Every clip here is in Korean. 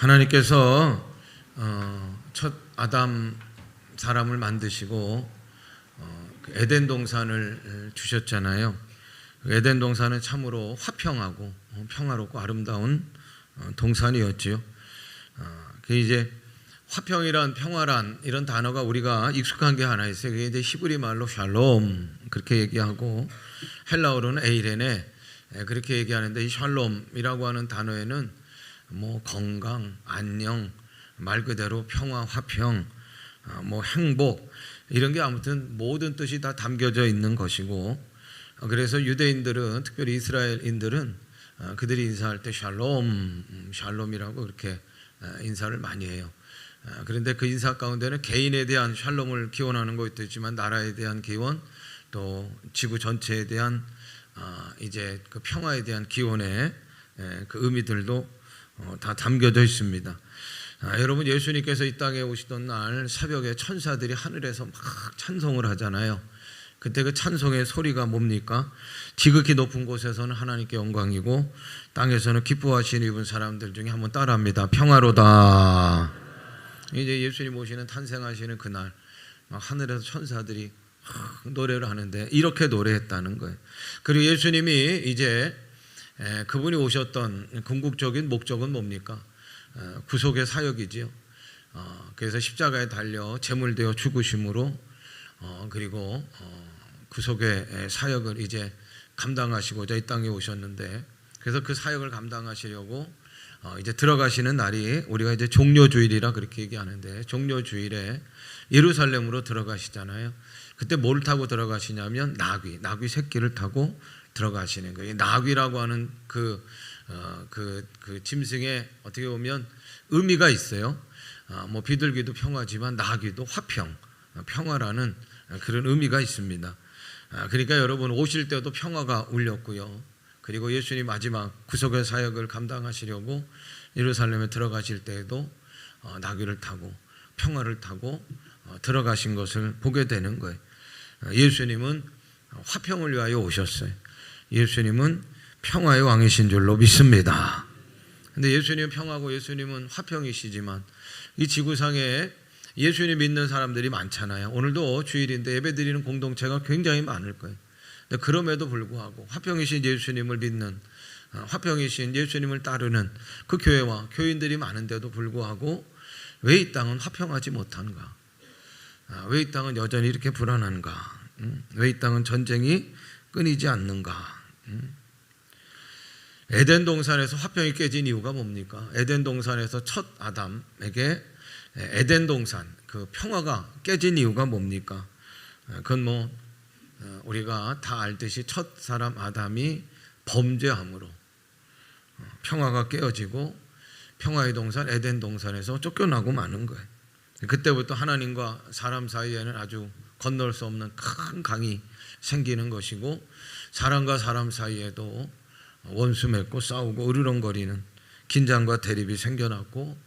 하나님께서 첫 아담 사람을 만드시고 에덴 동산을 주셨잖아요. 에덴 동산은 참으로 화평하고 평화롭고 아름다운 동산이었지요. 이제 화평이란 평화란 이런 단어가 우리가 익숙한 게 하나 있어요. 그게 이제 히브리 말로 샬롬 그렇게 얘기하고 헬라어로는 에이레네 그렇게 얘기하는데, 이 샬롬이라고 하는 단어에는 뭐 건강, 안녕, 말 그대로 평화, 화평, 뭐 행복 이런 게 아무튼 모든 뜻이 다 담겨져 있는 것이고, 그래서 유대인들은 특별히 이스라엘인들은 그들이 인사할 때 샬롬이라고 그렇게 인사를 많이 해요. 그런데 그 인사 가운데는 개인에 대한 샬롬을 기원하는 것도 있지만 나라에 대한 기원, 또 지구 전체에 대한 이제 그 평화에 대한 기원의 그 의미들도 다 담겨져 있습니다. 여러분, 예수님께서 이 땅에 오시던 날 새벽에 천사들이 하늘에서 막 찬송을 하잖아요. 그때 그 찬송의 소리가 뭡니까? 지극히 높은 곳에서는 하나님께 영광이고 땅에서는 기뻐하시는 입은 사람들 중에 한번 따라합니다. 평화로다. 이제 예수님 오시는 탄생하시는 그날 막 하늘에서 천사들이 노래를 하는데 이렇게 노래했다는 거예요. 그리고 예수님이 이제 그분이 오셨던 궁극적인 목적은 뭡니까? 구속의 사역이지요. 그래서 십자가에 달려 제물되어 죽으심으로 그리고 구속의 사역을 이제 감당하시고자 이 땅에 오셨는데, 그래서 그 사역을 감당하시려고 이제 들어가시는 날이 우리가 이제 종려주일이라 그렇게 얘기하는데, 종려주일에 예루살렘으로 들어가시잖아요. 그때 뭘 타고 들어가시냐면 나귀 새끼를 타고 들어가시는 거예요. 나귀라고 하는 그 짐승에 어떻게 보면 의미가 있어요. 뭐 비둘기도 평화지만 나귀도 화평, 평화라는 그런 의미가 있습니다. 그러니까 여러분 오실 때도 평화가 울렸고요. 그리고 예수님 마지막 구속의 사역을 감당하시려고 예루살렘에 들어가실 때에도 나귀를 타고 평화를 타고 들어가신 것을 보게 되는 거예요. 예수님은 화평을 위하여 오셨어요. 예수님은 평화의 왕이신 줄로 믿습니다. 근데 예수님은 평화고 예수님은 화평이시지만 이 지구상에 예수님 믿는 사람들이 많잖아요. 오늘도 주일인데 예배드리는 공동체가 굉장히 많을 거예요. 근데 그럼에도 불구하고 화평이신 예수님을 믿는, 화평이신 예수님을 따르는 그 교회와 교인들이 많은데도 불구하고 왜 이 땅은 화평하지 못한가? 왜 이 땅은 여전히 이렇게 불안한가? 왜 이 땅은 전쟁이 끊이지 않는가? 에덴 동산에서 화평이 깨진 이유가 뭡니까? 에덴 동산에서 첫 아담에게 에덴 동산 그 평화가 깨진 이유가 뭡니까? 그건 뭐 우리가 다 알듯이 첫 사람 아담이 범죄함으로 평화가 깨어지고 평화의 동산 에덴 동산에서 쫓겨나고 마는 거예요. 그때부터 하나님과 사람 사이에는 아주 건널 수 없는 큰 강이 생기는 것이고, 사람과 사람 사이에도 원수 맺고 싸우고 으르렁거리는 긴장과 대립이 생겨났고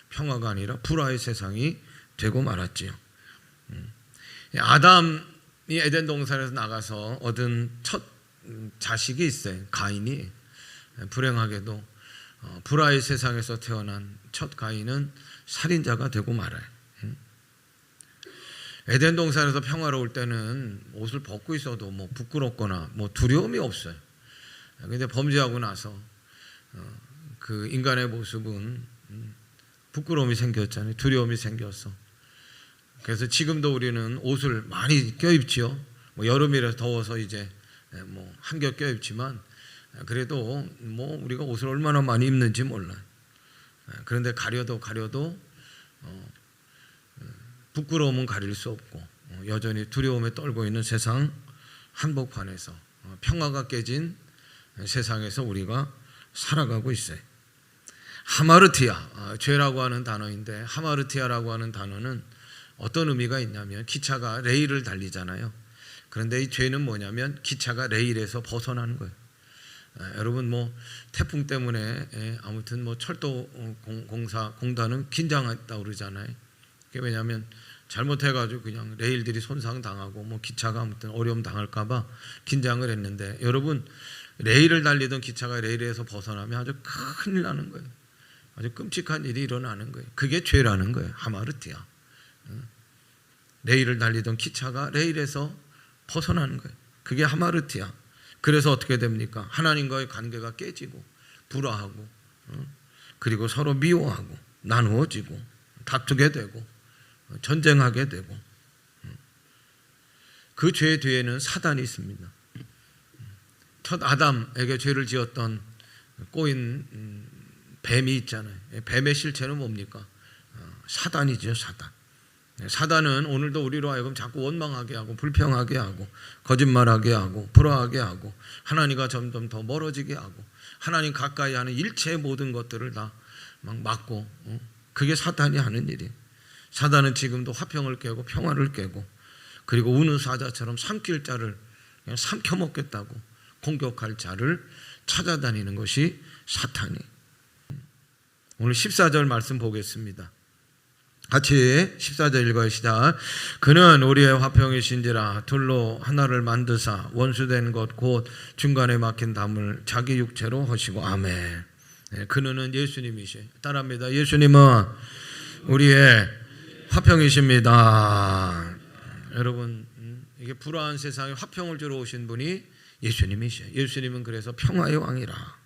평화가 아니라 불화의 세상이 되고 말았지요. 아담이 에덴 동산에서 나가서 얻은 첫 자식이 있어요. 가인이. 불행하게도 불화의 세상에서 태어난 첫 가인은 살인자가 되고 말아요. 에덴 동산에서 평화로울 때는 옷을 벗고 있어도 뭐 부끄럽거나 뭐 두려움이 없어요. 그런데 범죄하고 나서 그 인간의 모습은 부끄러움이 생겼잖아요. 두려움이 생겼어. 그래서 지금도 우리는 옷을 많이 껴입지요. 뭐 여름이라서 더워서 이제 뭐 한겹 껴입지만 그래도 뭐 우리가 옷을 얼마나 많이 입는지 몰라요. 그런데 가려도 부끄러움은 가릴 수 없고 여전히 두려움에 떨고 있는 세상 한복판에서 평화가 깨진 세상에서 우리가 살아가고 있어요. 하마르티아, 죄라고 하는 단어인데, 하마르티아라고 하는 단어는 어떤 의미가 있냐면 기차가 레일을 달리잖아요. 그런데 이 죄는 뭐냐면 기차가 레일에서 벗어나는 거예요. 여러분 뭐 태풍 때문에 아무튼 뭐 철도 공단은 긴장했다고 그러잖아요. 왜냐하면 잘못해가지고 그냥 레일들이 손상당하고 뭐 기차가 아무튼 어려움 당할까봐 긴장을 했는데, 여러분 레일을 달리던 기차가 레일에서 벗어나면 아주 큰일 나는 거예요. 아주 끔찍한 일이 일어나는 거예요. 그게 죄라는 거예요. 하마르티아. 레일을 달리던 기차가 레일에서 벗어나는 거예요. 그게 하마르티아. 그래서 어떻게 됩니까? 하나님과의 관계가 깨지고 불화하고 그리고 서로 미워하고 나누어지고 다투게 되고 전쟁하게 되고 그 죄 뒤에는 사단이 있습니다. 첫 아담에게 죄를 지었던 꼬인 뱀이 있잖아요. 뱀의 실체는 뭡니까? 사단이죠. 사단은 오늘도 우리로 하여금 자꾸 원망하게 하고 불평하게 하고 거짓말하게 하고 불화하게 하고 하나님과 점점 더 멀어지게 하고 하나님 가까이 하는 일체의 모든 것들을 다 막 막고 그게 사단이 하는 일이에요. 사단은 지금도 화평을 깨고 평화를 깨고 그리고 우는 사자처럼 삼킬 자를 그냥 삼켜먹겠다고 공격할 자를 찾아다니는 것이 사탄이. 오늘 14절 말씀 보겠습니다. 같이 14절 읽어요. 시작. 그는 우리의 화평이신지라 둘로 하나를 만드사 원수된 것 곧 중간에 막힌 담을 자기 육체로 하시고. 아멘. 네, 그는 예수님이시. 따라합니다. 예수님은 우리의 화평이십니다. 여러분, 이게 불화한 세상에 화평을 주러 오신 분이 예수님이시죠. 예수님은 그래서 평화의 왕이라.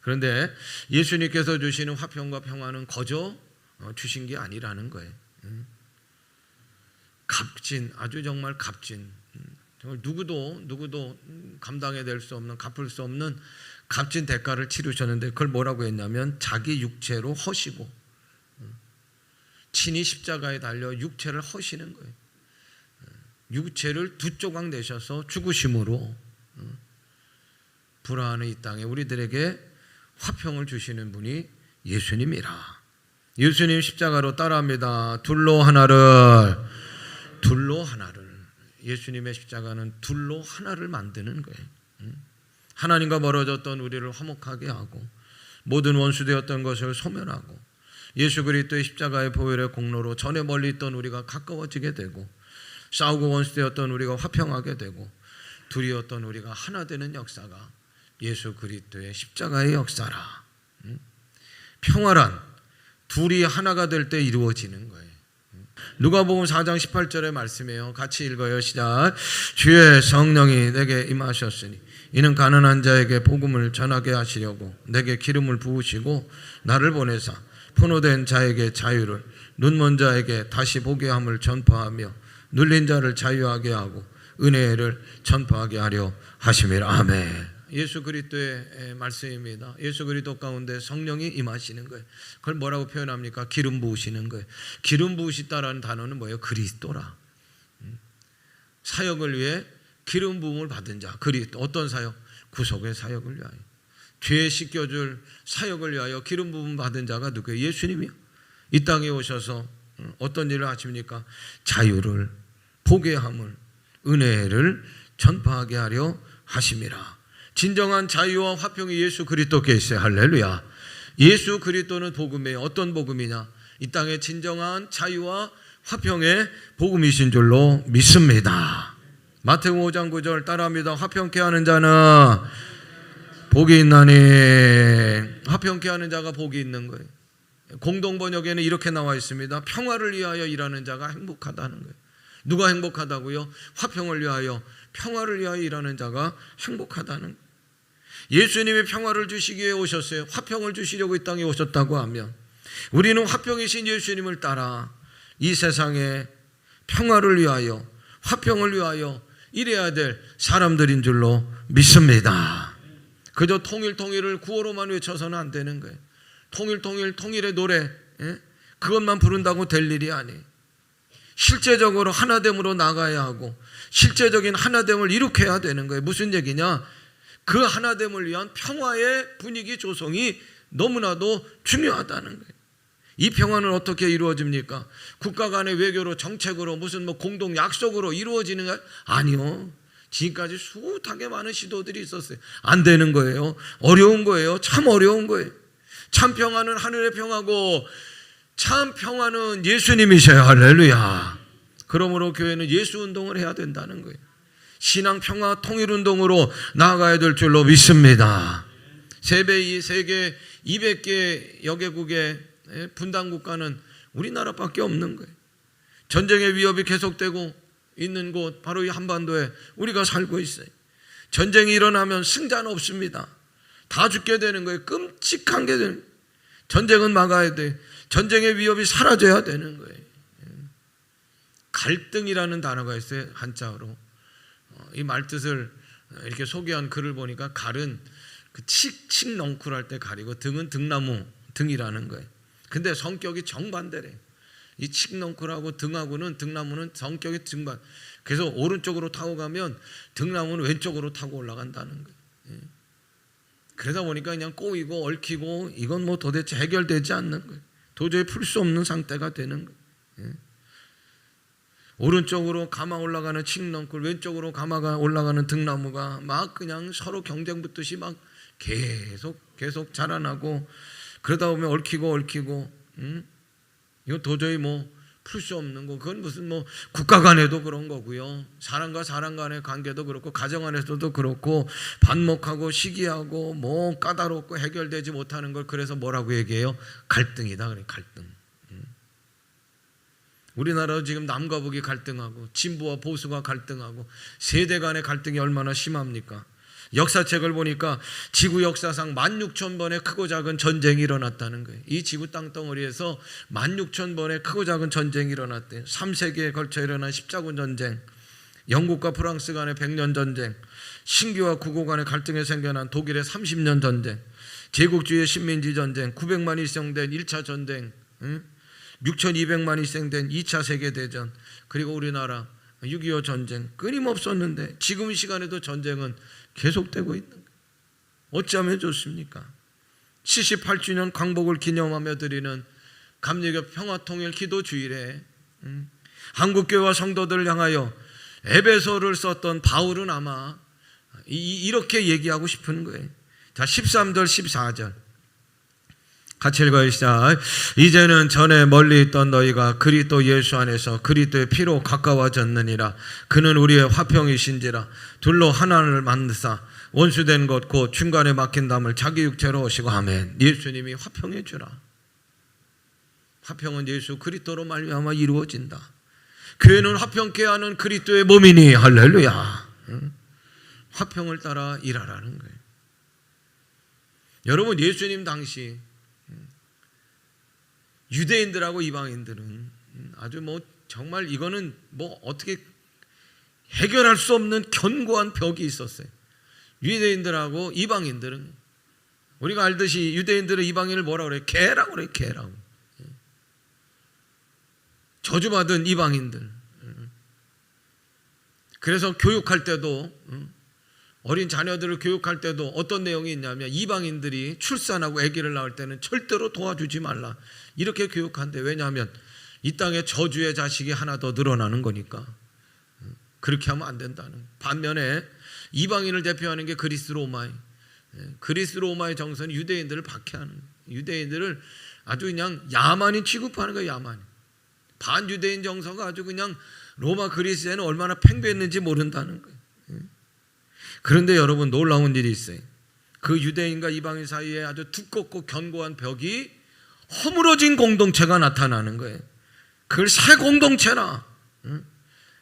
그런데 예수님께서 주시는 화평과 평화는 거저 주신 게 아니라는 거예요. 값진, 아주 정말 값진, 정말 누구도 감당해낼 수 없는, 갚을 수 없는 값진 대가를 치르셨는데 그걸 뭐라고 했냐면 자기 육체로 허시고 친히 십자가에 달려 육체를 허시는 거예요. 육체를 두 조각 내셔서 죽으심으로 불화하는 이 땅에 우리들에게 화평을 주시는 분이 예수님이라. 예수님 십자가로 따라합니다. 둘로 하나를. 예수님의 십자가는 둘로 하나를 만드는 거예요. 하나님과 멀어졌던 우리를 화목하게 하고 모든 원수되었던 것을 소멸하고 예수 그리스도의 십자가의 보혈의 공로로 전에 멀리 있던 우리가 가까워지게 되고 싸우고 원수되었던 우리가 화평하게 되고 둘이었던 우리가 하나 되는 역사가 예수 그리스도의 십자가의 역사라. 평화란 둘이 하나가 될 때 이루어지는 거예요. 누가복음 4장 18절의 말씀이에요. 같이 읽어요. 시작. 주의 성령이 내게 임하셨으니 이는 가난한 자에게 복음을 전하게 하시려고 내게 기름을 부으시고 나를 보내사 포로된 자에게 자유를 눈먼 자에게 다시 보게 함을 전파하며 눌린 자를 자유하게 하고 은혜를 전파하게 하려 하심이라. 아멘. 예수 그리스도의 말씀입니다. 예수 그리스도 가운데 성령이 임하시는 거예요. 그걸 뭐라고 표현합니까? 기름 부으시는 거예요. 기름 부으시다라는 단어는 뭐예요? 그리스도라. 사역을 위해 기름 부음을 받은 자. 그리스도. 어떤 사역? 구속의 사역을 위하여. 죄 씻겨줄 사역을 위하여 기름 부음 받은 자가 누구예요? 예수님이요. 이 땅에 오셔서 어떤 일을 하십니까? 자유를, 포기함을, 은혜를 전파하게 하려 하심이라. 진정한 자유와 화평이 예수 그리스도께 있어요. 할렐루야. 예수 그리스도는 복음이에요. 어떤 복음이냐? 이 땅에 진정한 자유와 화평의 복음이신 줄로 믿습니다. 마태복음 5장 9절 따라합니다. 화평케 하는 자는 복이 있나니. 화평케 하는 자가 복이 있는 거예요. 공동번역에는 이렇게 나와 있습니다. 평화를 위하여 일하는 자가 행복하다는 거예요. 누가 행복하다고요? 화평을 위하여, 평화를 위하여 일하는 자가 행복하다는 거예요. 예수님이 평화를 주시기 위해 오셨어요. 화평을 주시려고 이 땅에 오셨다고 하면 우리는 화평이신 예수님을 따라 이 세상에 평화를 위하여, 화평을 위하여 일해야 될 사람들인 줄로 믿습니다. 그저 통일을 구호로만 외쳐서는 안 되는 거예요. 통일의 노래, 그것만 부른다고 될 일이 아니에요. 실제적으로 하나됨으로 나가야 하고 실제적인 하나됨을 이룩해야 되는 거예요. 무슨 얘기냐? 그 하나됨을 위한 평화의 분위기 조성이 너무나도 중요하다는 거예요. 이 평화는 어떻게 이루어집니까? 국가 간의 외교로, 정책으로, 무슨 공동 약속으로 이루어지는가? 아니요. 지금까지 숱하게 많은 시도들이 있었어요. 안 되는 거예요. 어려운 거예요. 참 어려운 거예요. 참 평화는 하늘의 평화고 참 평화는 예수님이셔요. 할렐루야. 그러므로 교회는 예수 운동을 해야 된다는 거예요. 신앙 평화 통일 운동으로 나아가야 될 줄로 믿습니다. 세계 200개 여개국의 분단 국가는 우리나라밖에 없는 거예요. 전쟁의 위협이 계속되고 있는 곳 바로 이 한반도에 우리가 살고 있어요. 전쟁이 일어나면 승자는 없습니다. 다 죽게 되는 거예요. 끔찍한 게 되는 거예요. 전쟁은 막아야 돼. 전쟁의 위협이 사라져야 되는 거예요. 갈등이라는 단어가 있어요. 한자어로. 이 말뜻을 이렇게 소개한 글을 보니까 갈은 그 칡넝쿨 때 갈이고 등은 등나무 등이라는 거예요. 근데 성격이 정반대래. 이 칡넝쿨하고 등나무는 성격이 정반. 그래서 오른쪽으로 타고 가면 등나무는 왼쪽으로 타고 올라간다는 거예요. 그러다 보니까 그냥 꼬이고 얽히고 이건 뭐 도대체 해결되지 않는 거예요. 도저히 풀 수 없는 상태가 되는 거예요. 오른쪽으로 감아 올라가는 칡넝쿨, 왼쪽으로 감아가 올라가는 등나무가 막 그냥 서로 경쟁 붙듯이 막 계속 자라나고, 그러다 보면 얽히고 이거 도저히 뭐 풀 수 없는 거. 그건 무슨 뭐 국가 간에도 그런 거고요. 사람과 사람 간의 관계도 그렇고 가정 안에서도 그렇고 반목하고 시기하고 뭐 까다롭고 해결되지 못하는 걸 그래서 뭐라고 얘기해요? 갈등이다. 그래, 갈등. 우리나라도 지금 남과 북이 갈등하고 진보와 보수가 갈등하고 세대 간의 갈등이 얼마나 심합니까? 역사책을 보니까 지구 역사상 16,000번의 크고 작은 전쟁이 일어났다는 거예요. 이 지구 땅덩어리에서 16,000번의 크고 작은 전쟁이 일어났대요. 3세기에 걸쳐 일어난 십자군 전쟁, 영국과 프랑스 간의 100년 전쟁, 신교와 구고 간의 갈등에 생겨난 독일의 30년 전쟁, 제국주의의 식민지 전쟁, 900만이 희생된 1차 전쟁, 6,200만이 희생된 2차 세계대전, 그리고 우리나라 6.25 전쟁, 끊임없었는데 지금 이 시간에도 전쟁은 계속되고 있는 거예요. 어찌하면 좋습니까? 78주년 광복을 기념하며 드리는 감리교 평화통일 기도주일에 한국교회와 성도들을 향하여 에베소를 썼던 바울은 아마 이렇게 얘기하고 싶은 거예요. 자, 13절 14절 같이 읽어요. 시작. 이제는 전에 멀리 있던 너희가 그리스도 예수 안에서 그리스도의 피로 가까워졌느니라. 그는 우리의 화평이신지라. 둘로 하나를 만드사 원수된 것 곧 중간에 막힌 담을 자기 육체로 오시고. 아멘. 예수님이 화평해 주라. 화평은 예수 그리스도로 말미암아 이루어진다. 교회는 화평케 하는 그리스도의 몸이니 할렐루야. 화평을 따라 일하라는 거예요. 여러분, 예수님 당시 유대인들하고 이방인들은 아주 뭐 정말 이거는 뭐 어떻게 해결할 수 없는 견고한 벽이 있었어요. 유대인들하고 이방인들은, 우리가 알듯이 유대인들은 이방인을 뭐라고 그래요? 개라고 그래요. 개라고. 저주받은 이방인들. 그래서 교육할 때도, 어린 자녀들을 교육할 때도 어떤 내용이 있냐면 이방인들이 출산하고 아기를 낳을 때는 절대로 도와주지 말라, 이렇게 교육한대. 왜냐하면 이 땅에 저주의 자식이 하나 더 늘어나는 거니까 그렇게 하면 안 된다는. 반면에 이방인을 대표하는 게 그리스 로마예요. 그리스 로마의 정서는 유대인들을 박해하는 거예요. 유대인들을 아주 그냥 야만인 취급하는 거예요. 야만인. 반유대인 정서가 아주 그냥 로마 그리스에는 얼마나 팽배했는지 모른다는 거예요. 그런데 여러분, 놀라운 일이 있어요. 그 유대인과 이방인 사이에 아주 두껍고 견고한 벽이 허물어진 공동체가 나타나는 거예요. 그걸 새 공동체라.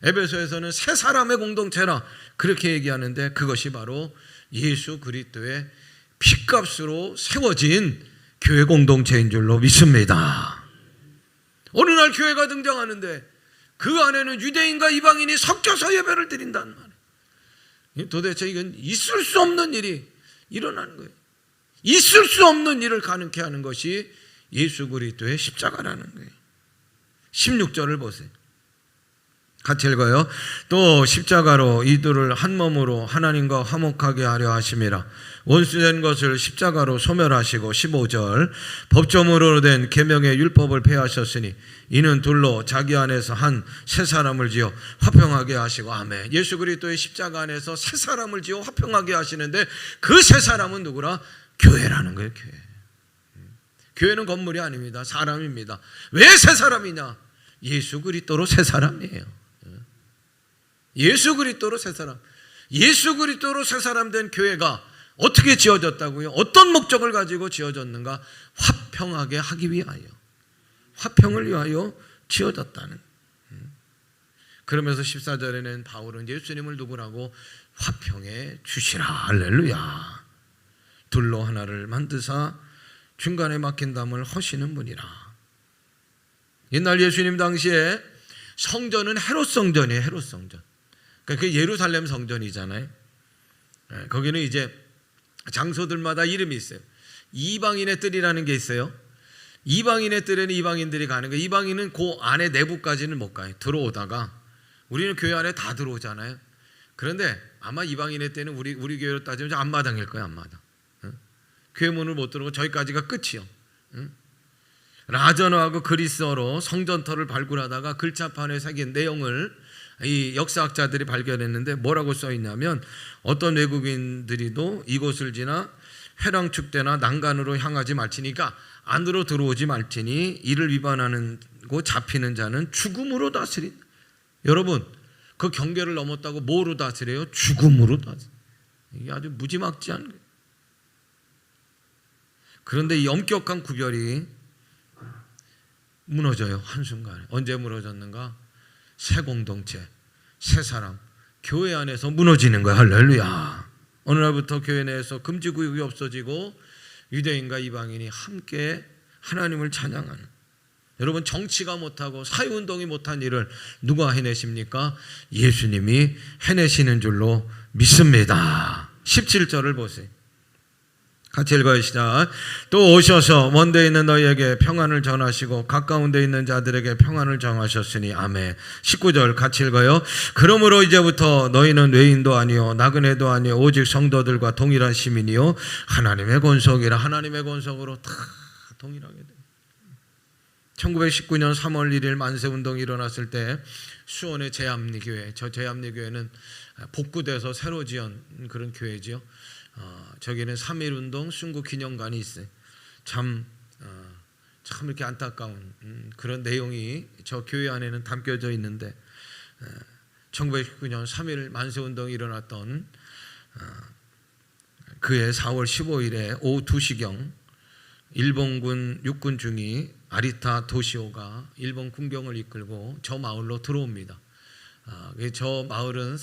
에베소에서는 새 사람의 공동체라 그렇게 얘기하는데, 그것이 바로 예수 그리스도의 피값으로 세워진 교회 공동체인 줄로 믿습니다. 어느 날 교회가 등장하는데 그 안에는 유대인과 이방인이 섞여서 예배를 드린다는 말이에요. 도대체 이건 있을 수 없는 일이 일어나는 거예요. 있을 수 없는 일을 가능케 하는 것이 예수 그리스도의 십자가라는 거예요. 16절을 보세요. 같이 읽어요. 또 십자가로 이들을 한 몸으로 하나님과 화목하게 하려 하심이라. 원수된 것을 십자가로 소멸하시고. 15절 법조문으로 된 계명의 율법을 폐하셨으니 이는 둘로 자기 안에서 한 새 사람을 지어 화평하게 하시고. 아멘. 예수 그리스도의 십자가 안에서 새 사람을 지어 화평하게 하시는데 그 새 사람은 누구라? 교회라는 거예요. 교회. 교회는 건물이 아닙니다. 사람입니다. 왜 새 사람이냐? 예수 그리스도로 새 사람이에요. 예수 그리스도로 새 사람. 예수 그리스도로 새 사람 된 교회가 어떻게 지어졌다고요? 어떤 목적을 가지고 지어졌는가? 화평하게 하기 위하여, 화평을 위하여 지어졌다는. 그러면서 14절에는 바울은 예수님을 누구라고? 화평의 주시라. 할렐루야. 둘로 하나를 만드사 중간에 막힌 담을 허시는 분이라. 옛날 예수님 당시에 성전은 헤롯 성전이에요. 헤롯 성전. 그러니까 그 예루살렘 성전이잖아요. 거기는 이제 장소들마다 이름이 있어요. 이방인의 뜰이라는 게 있어요. 이방인의 뜰에는 이방인들이 가는 거예요. 이방인은 그 안에 내부까지는 못 가요. 들어오다가 우리는 교회 안에 다 들어오잖아요. 그런데 아마 이방인의 때는 우리 교회로 따지면 앞마당일 거예요. 앞마당. 교회 문을 못 들어오고 저기까지가 끝이요. 라저너하고 그리스어로 성전터를 발굴하다가 글자판에 새긴 내용을 이 역사학자들이 발견했는데 뭐라고 써 있냐면, 어떤 외국인들이도 이곳을 지나 회랑축 때나 난간으로 향하지 말지니까 안으로 들어오지 말지니 이를 위반하는 고 잡히는 자는 죽음으로 다스린. 여러분, 그 경계를 넘었다고 뭐로 다스려요? 죽음으로 다스려. 이게 아주 무지막지한 거예요. 그런데 이 엄격한 구별이 무너져요. 한순간에. 언제 무너졌는가? 새 공동체, 새 사람, 교회 안에서 무너지는 거야. 할렐루야. 어느 날부터 교회 내에서 금지구역이 없어지고 유대인과 이방인이 함께 하나님을 찬양하는. 여러분, 정치가 못하고 사회운동이 못한 일을 누가 해내십니까? 예수님이 해내시는 줄로 믿습니다. 17절을 보세요. 같이 읽어요. 시작. 또 오셔서 먼 데 있는 너희에게 평안을 전하시고 가까운 데 있는 자들에게 평안을 정하셨으니 아멘. 19절 같이 읽어요. 그러므로 이제부터 너희는 외인도 아니요 나그네도 아니요 오직 성도들과 동일한 시민이요 하나님의 권속이라. 하나님의 권속으로 다 동일하게 돼. 1919년 3월 1일 만세운동이 일어났을 때 수원의 제암리교회, 저 제암리교회는 복구돼서 새로 지은 그런 교회지요. 저기는 3.1운동 순국기념관이 있어요. 참 이렇게 안타까운 그런 내용이 저 교회 안에는 담겨져 있는데, 1919년 3.1 만세운동이 일어났던 그해 4월 15일에 오후 2시경 일본군 육군 중위 아리타 도시오가 일본 군경을 이끌고 저 마을로 들어옵니다. 저 마을은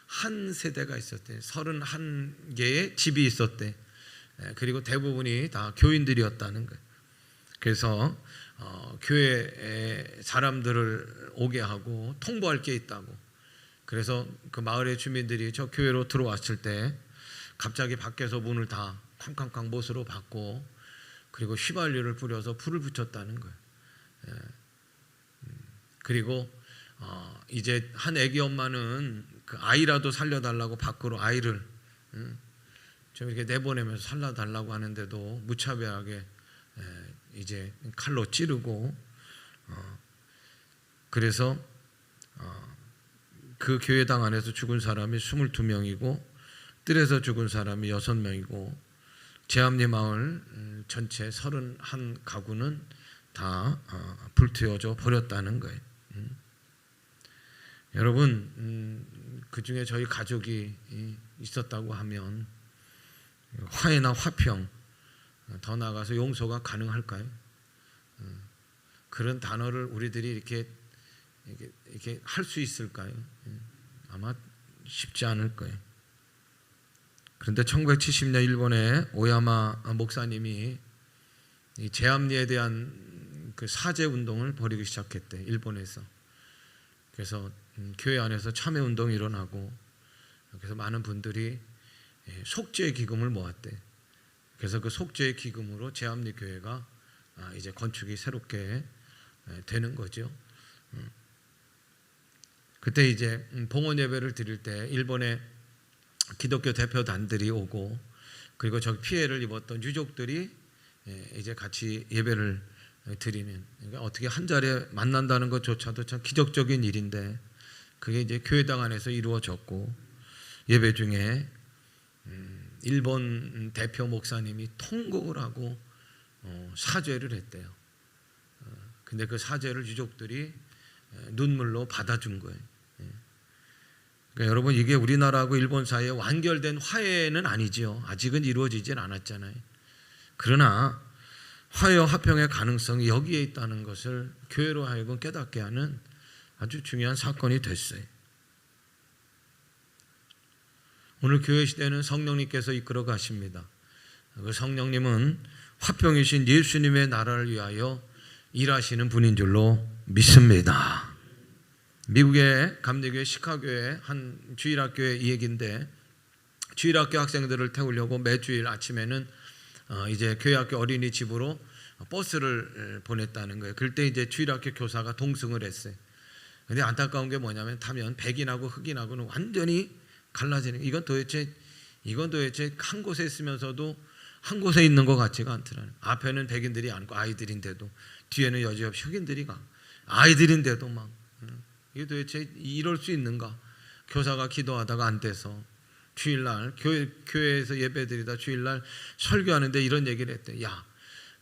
31세대가 있었대. 31개의 집이 있었대. 그리고 대부분이 다 교인들이었다는 거예요. 그래서 교회에 사람들을 오게 하고 통보할 게 있다고. 그래서 그 마을의 주민들이 저 교회로 들어왔을 때 갑자기 밖에서 문을 다 쾅쾅쾅 못으로 받고, 그리고 휘발유를 뿌려서 불을 붙였다는 거예요. 그리고 이제 한 애기 엄마는 그 아이라도 살려달라고 밖으로 아이를 좀 이렇게 내보내면서 살려달라고 하는데도 무차별하게 이제 칼로 찌르고, 그래서 그 교회당 안에서 죽은 사람이 22명이고 뜰에서 죽은 사람이 6명이고 제암리 마을 전체 31가구는 다 불태워져 버렸다는 거예요. 여러분, 그 중에 저희 가족이 있었다고 하면 화해나 화평, 더 나아가서 용서가 가능할까요? 그런 단어를 우리들이 이렇게 할 수 있을까요? 아마 쉽지 않을 거예요. 그런데 1970년 일본의 오야마 목사님이 이 제암리에 대한 그 사죄 운동을 벌이기 시작했대. 일본에서. 그래서 교회 안에서 참회 운동이 일어나고, 그래서 많은 분들이 속죄 기금을 모았대. 그래서 그 속죄 기금으로 제암리 교회가 이제 건축이 새롭게 되는 거죠. 그때 이제 봉헌 예배를 드릴 때 일본의 기독교 대표단들이 오고, 그리고 저 피해를 입었던 유족들이 이제 같이 예배를 드리는, 그러니까 어떻게 한 자리에 만난다는 것조차도 참 기적적인 일인데, 그게 이제 교회당 안에서 이루어졌고, 예배 중에 일본 대표 목사님이 통곡을 하고 사죄를 했대요. 근데 그 사죄를 유족들이 눈물로 받아준 거예요. 그러니까 여러분, 이게 우리나라하고 일본 사이에 완결된 화해는 아니지요. 아직은 이루어지진 않았잖아요. 그러나 화해와 화평의 가능성이 여기에 있다는 것을 교회로 하여금 깨닫게 하는 아주 중요한 사건이 됐어요. 오늘 교회 시대는 성령님께서 이끌어 가십니다. 그 성령님은 화평이신 예수님의 나라를 위하여 일하시는 분인 줄로 믿습니다. 미국의 감리교회 시카고의 한 주일학교의 이 얘기인데, 주일학교 학생들을 태우려고 매주일 아침에는 이제 교회학교 어린이집으로 버스를 보냈다는 거예요. 그럴 때 이제 주일학교 교사가 동승을 했어요. 근데 안타까운 게 뭐냐면 타면 백인하고 흑인하고는 완전히 갈라지는, 이건 도대체 한 곳에 있으면서도 한 곳에 있는 것 같지가 않더라고요. 앞에는 백인들이 앉고 아이들인데도 뒤에는 여지없이 흑인들이 가, 아이들인데도 막, 이게 도대체 이럴 수 있는가. 교사가 기도하다가 안 돼서 주일날 교회에서 예배드리다 주일날 설교하는데 이런 얘기를 했대. 야,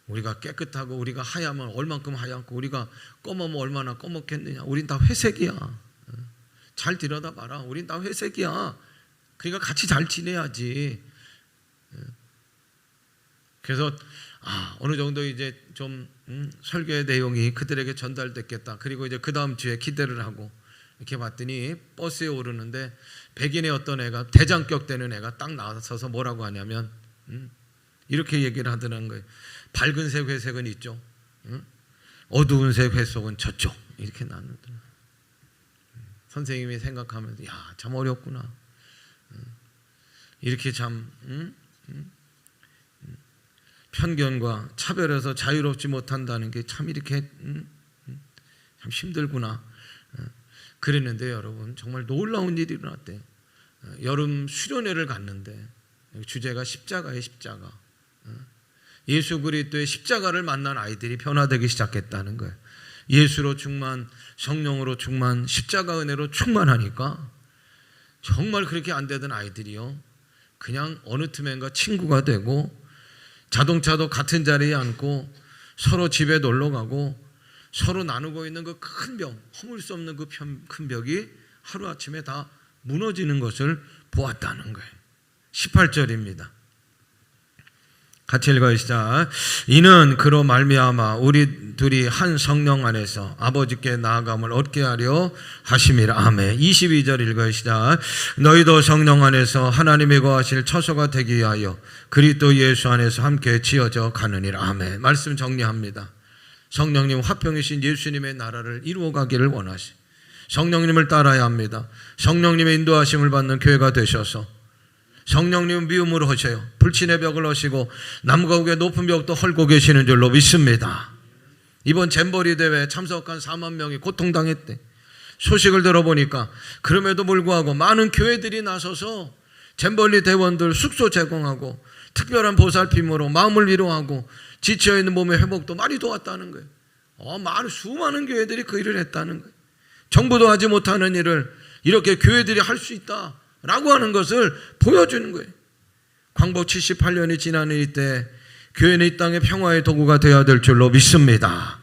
우리가 깨끗하고 우리가 하야면 얼만큼 하얗고 우리가 검으면 얼마나 검었겠느냐. 우린 다 회색이야. 잘 들여다봐라. 우린 다 회색이야. 그러니까 같이 잘 지내야지. 그래서 어느 정도 이제 좀 설교의 내용이 그들에게 전달됐겠다. 그리고 이제 그 다음 주에 기대를 하고 이렇게 봤더니 버스에 오르는데 백인의 어떤 애가, 대장격 되는 애가 딱 나서서 뭐라고 하냐면 이렇게 얘기를 하더라는 거예요. 밝은 색 회색은 이쪽, 어두운 색 회색은 저쪽. 이렇게 나누더라고요. 선생님이 생각하면서 야, 참 어렵구나. 이렇게 참 편견과 차별에서 자유롭지 못한다는 게 참 이렇게 참 힘들구나. 그랬는데 여러분, 정말 놀라운 일이 일어났대요. 여름 수련회를 갔는데 주제가 십자가예요. 십자가. 예수 그리스도의 십자가를 만난 아이들이 변화되기 시작했다는 거예요. 예수로 충만, 성령으로 충만, 십자가 은혜로 충만하니까 정말 그렇게 안 되던 아이들이요, 그냥 어느 틈엔가 친구가 되고 자동차도 같은 자리에 앉고 서로 집에 놀러 가고 서로 나누고 있는 그 큰 벽, 허물 수 없는 그 큰 벽이 하루아침에 다 무너지는 것을 보았다는 거예요. 18절입니다. 같이 읽어요. 시작. 이는 그로 말미암아 우리 둘이 한 성령 안에서 아버지께 나아감을 얻게 하려 하심이라. 아멘. 22절 읽어요. 시작. 너희도 성령 안에서 하나님이 거하실 처소가 되기 위하여 그리스도 예수 안에서 함께 지어져 가느니라. 아멘. 말씀 정리합니다. 성령님, 화평이신 예수님의 나라를 이루어가기를 원하시, 성령님을 따라야 합니다. 성령님의 인도하심을 받는 교회가 되셔서 성령님은 미움으로 하셔요. 불신의 벽을 하시고 남과 북의 높은 벽도 헐고 계시는 줄로 믿습니다. 이번 잼버리 대회에 참석한 4만 명이 고통당했대. 소식을 들어보니까 그럼에도 불구하고 많은 교회들이 나서서 잼버리 대원들 숙소 제공하고 특별한 보살핌으로 마음을 위로하고 지쳐있는 몸의 회복도 많이 도왔다는 거예요. 수많은 교회들이 그 일을 했다는 거예요. 정부도 하지 못하는 일을 이렇게 교회들이 할 수 있다라고 하는 것을 보여주는 거예요. 광복 78년이 지나는 이때 교회는 이 땅의 평화의 도구가 되어야 될 줄로 믿습니다.